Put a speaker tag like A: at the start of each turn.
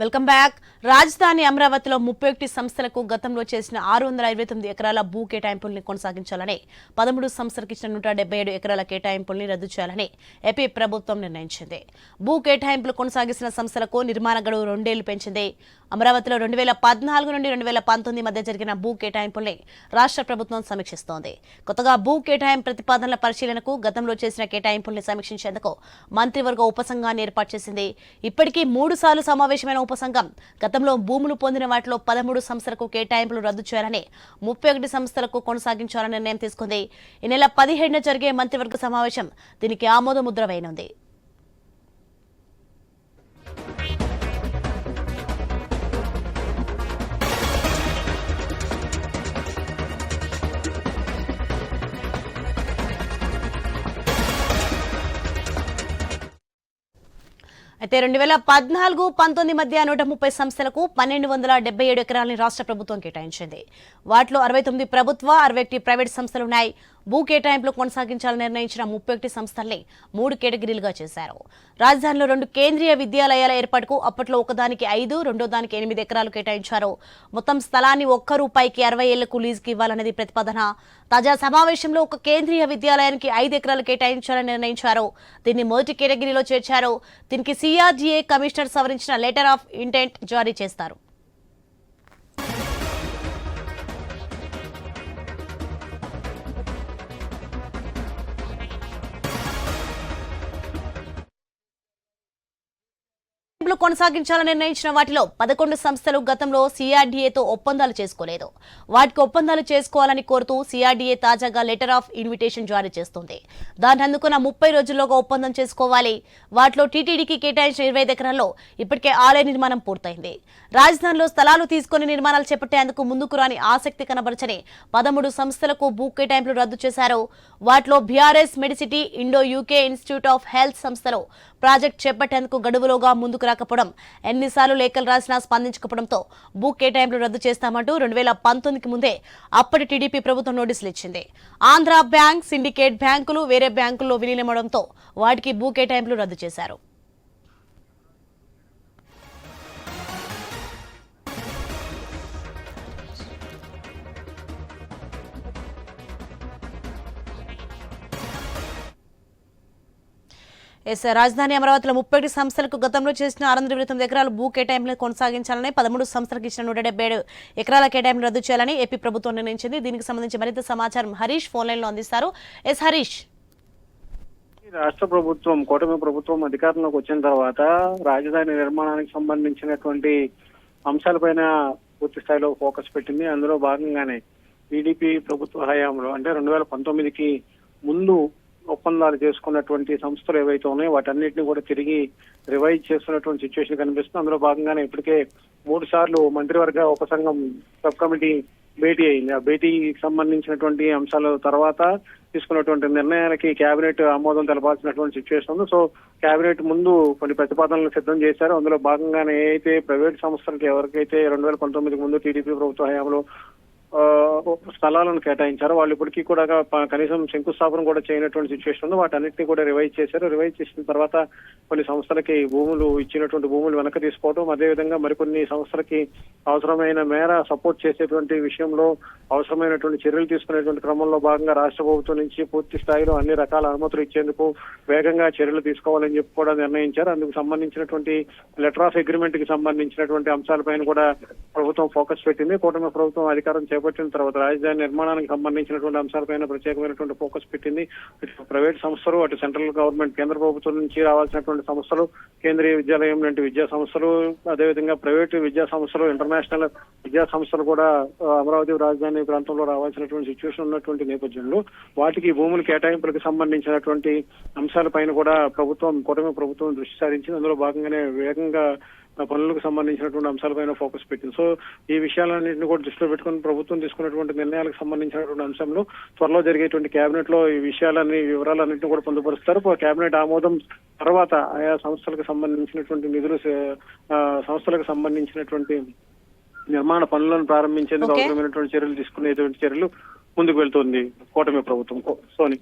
A: Welcome back. రాజధాని అమరావతిలో 31 సంస్థలకు గతంలో చేసిన 629 ఎకరాల భూ కేటాయింపుల్ని కొనసాగించాలని 13 సంస్థలకు ఇచ్చిన 177 ఎకరాల కేటాయింపుల్ని రద్దు చేయాలని ఏపీ ప్రభుత్వం నిర్ణయించింది. భూ కేటాయింపులు కొనసాగిస్తున్న సంస్థలకు నిర్మాణ గడువు 2 ఏళ్లు పెంచింది. అమరావతిలో 2014 నుండి 2019 మధ్య జరిగిన భూ కేటాయింపుల్ని రాష్ట్ర ప్రభుత్వం సమీక్షిస్తోంది. కొత్తగా భూ కేటాయింపు ప్రతిపాదనల పరిశీలనకు గతంలో చేసిన కేటాయింపుల్ని సమీక్షించేందుకు మంత్రివర్గ ఉపసంఘాన్ని ఏర్పాటు చేసింది. ఇప్పటికీ 3 సార్లు సమావేశమైన ఉపసంఘం గతంలో భూములు పొందిన వాటిలో 13 సంస్థలకు కేటాయింపులు రద్దు చేయాలని 31 సంస్థలకు కొనసాగించాలని నిర్ణయం తీసుకుంది. ఈ నెల 17న జరిగే మంత్రివర్గ సమావేశం దీనికి ఆమోద ముద్ర వేయనుంది. అయితే 2014-19 మధ్య 130 సంస్థలకు 1277 ఎకరాలని రాష్ట్ర ప్రభుత్వం కేటాయించింది. వాటిలో 69 ప్రభుత్వ, 61 ప్రైవేట్ సంస్థలున్నాయి. భూ కేటాయింపులు కొనసాగించాలని నిర్ణయించిన 31 సంస్థల్ని 3 కేటగిరీలుగా చేశారు. రాజధానిలో 2 కేంద్రీయ విద్యాలయాల ఏర్పాటుకు అప్పట్లో ఒకదానికి 5, రెండో దానికి 8 ఎకరాలు కేటాయించారు. మొత్తం స్థలాన్ని ₹1 60 ఏళ్లకు లీజుకి ఇవ్వాలనేది ప్రతిపాదన. తాజా సమావేశంలో ఒక కేంద్రీయ విద్యాలయానికి 5 ఎకరాలు కేటాయించాలని నిర్ణయించారు. దీన్ని మొదటి కేటగిరీలో చేర్చారు. దీనికి CRDA కమిషనర్ సవరించిన లెటర్ ఆఫ్ ఇంటెంట్ జారీ చేస్తారు. కొనసాగించాలని నిర్ణయించిన వాటిలో 11 సంస్థలు గతంలో CRDAతో ఒప్పందాలు చేసుకోలేదు. వాటికి ఒప్పందాలు చేసుకోవాలని కోరుతూ CRDA తాజాగా లెటర్ ఆఫ్ ఇన్విటేషన్ జారీ చేస్తుంది. దాన్ని అందుకున్న 30 రోజుల్లోగా ఒప్పందం చేసుకోవాలి. వాటిలో టీటీడీకి కేటాయించిన 25 ఎకరాల్లో ఇప్పటికే ఆలయ నిర్మాణం పూర్తయింది. రాజధానిలో స్థలాలు తీసుకుని నిర్మాణాలు చేపట్టేందుకు ముందుకు రాని ఆసక్తి కనబరచని 13 సంస్థలకు భూ కేటాయింపులు రద్దు చేశారు. వాటిలో BRS Medicity, Indo UK institute of health సంస్థలు ప్రాజెక్ట్ చేపట్టేందుకు గడువులోగా ముందుకు రాకపోవడం, ఎన్నిసార్లు లేఖలు రాసినా స్పందించకపోవడంతో భూ కేటాయింపులు రద్దు చేస్తామంటూ 2019కి ముందే అప్పటి టీడీపీ ప్రభుత్వం నోటీసులు ఇచ్చింది. ఆంధ్ర బ్యాంక్, సిండికేట్ బ్యాంకులు వేరే బ్యాంకుల్లో విలీనమవడంతో వాటికి భూ కేటాయింపులు రద్దు చేశారు. రాజధాని అమరావతిలో 31 సంస్థలకు గతంలో చేసిన 629 ఎకరాల భూ కేటాయింపులను కొనసాగించాలని 13 సంస్థలకు ఇచ్చిన 177 ఎకరాల కేటాయింపులు రద్దు చేయాలని ఏపీ ప్రభుత్వం నిర్ణయించింది. దీనికి సంబంధించి మరింత సమాచారం హరీష్ ఫోన్ లైన్ లో అందిస్తారు. హరీష్,
B: రాష్ట్ర ప్రభుత్వం, కూటమి ప్రభుత్వం అధికారంలోకి వచ్చిన తర్వాత రాజధాని నిర్మాణానికి సంబంధించినటువంటి అంశాలపైన పూర్తి స్థాయిలో ఫోకస్ పెట్టింది. అందులో భాగంగానే టీడీపీ ప్రభుత్వ హయాంలో అంటే 2019కి ముందు ఒప్పందాలు చేసుకున్నటువంటి సంస్థలు ఏవైతే ఉన్నాయో వాటన్నిటిని కూడా తిరిగి రివైజ్ చేస్తున్నటువంటి సిచ్యువేషన్ కనిపిస్తుంది. అందులో భాగంగానే ఇప్పటికే 3 సార్లు మంత్రివర్గ ఉపసంఘం సబ్ కమిటీ భేటీ అయింది. ఆ భేటీకి సంబంధించినటువంటి అంశాల తర్వాత తీసుకున్నటువంటి నిర్ణయాలకి కేబినెట్ ఆమోదం తెలపాల్సినటువంటి సిచ్యువేషన్ ఉంది. సో కేబినెట్ ముందు కొన్ని ప్రతిపాదనలు సిద్ధం చేశారు. అందులో భాగంగానే ఏదైతే ప్రైవేట్ సంస్థలకు ఎవరికైతే 2019కి ముందు టీడీపీ ప్రభుత్వ హయాంలో స్థలాలను కేటాయించారు, వాళ్ళు ఇప్పటికీ కూడా కనీసం శంకుస్థాపన కూడా చేయనటువంటి సిచ్యువేషన్ ఉంది. వాటన్నిటిని కూడా రివైజ్ చేశారు. రివైజ్ చేసిన తర్వాత కొన్ని సంస్థలకి ఇచ్చినటువంటి భూములు వెనక్కి తీసుకోవడం, అదేవిధంగా మరికొన్ని సంస్థలకి అవసరమైన మేర సపోర్ట్ చేసేటువంటి విషయంలో అవసరమైనటువంటి చర్యలు తీసుకునేటువంటి క్రమంలో భాగంగా రాష్ట్ర ప్రభుత్వం నుంచి పూర్తి స్థాయిలో అన్ని రకాల అనుమతులు ఇచ్చేందుకు వేగంగా చర్యలు తీసుకోవాలని చెప్పి కూడా నిర్ణయించారు. అందుకు సంబంధించినటువంటి లెటర్ ఆఫ్ అగ్రిమెంట్ కి సంబంధించినటువంటి అంశాలపైన కూడా ప్రభుత్వం ఫోకస్ పెట్టింది. కూటమి ప్రభుత్వం అధికారం చేపట్టిన తర్వాత రాజధాని నిర్మాణానికి సంబంధించినటువంటి అంశాలపైన ప్రత్యేకమైనటువంటి ఫోకస్ పెట్టింది. ఇటు ప్రైవేట్ సంస్థలు, అటు సెంట్రల్ గవర్నమెంట్ కేంద్ర ప్రభుత్వం నుంచి రావాల్సినటువంటి సంస్థలు, కేంద్రీయ విద్యాలయం లాంటి విద్యా సంస్థలు, అదేవిధంగా ప్రైవేటు విద్యా సంస్థలు, ఇంటర్నేషనల్ విద్యా సంస్థలు కూడా అమరావతి రాజధాని ప్రాంతంలో రావాల్సినటువంటి సిచ్యువేషన్ ఉన్నటువంటి నేపథ్యంలో వాటికి భూముల కేటాయింపులకు సంబంధించినటువంటి అంశాలపైన కూడా కూటమి ప్రభుత్వం దృష్టి సారించింది. అందులో భాగంగానే వేగంగా పనులకు సంబంధించినటువంటి అంశాలపైన ఫోకస్ పెట్టింది. సో ఈ విషయాలన్నింటినీ కూడా దృష్టిలో పెట్టుకుని ప్రభుత్వం తీసుకున్నటువంటి నిర్ణయాలకు సంబంధించినటువంటి అంశంలో త్వరలో జరిగేటువంటి కేబినెట్ లో ఈ వివరాలన్నింటినీ కూడా పొందుపరుస్తారు. కేబినెట్ ఆమోదం తర్వాత ఆయా సంస్థలకు సంబంధించినటువంటి నిధులు, సంస్థలకు సంబంధించినటువంటి నిర్మాణ పనులను ప్రారంభించేందుకు అవసరమైనటువంటి చర్యలు తీసుకునేటువంటి చర్యలు ముందుకు వెళ్తుంది కూటమి ప్రభుత్వం. సోని.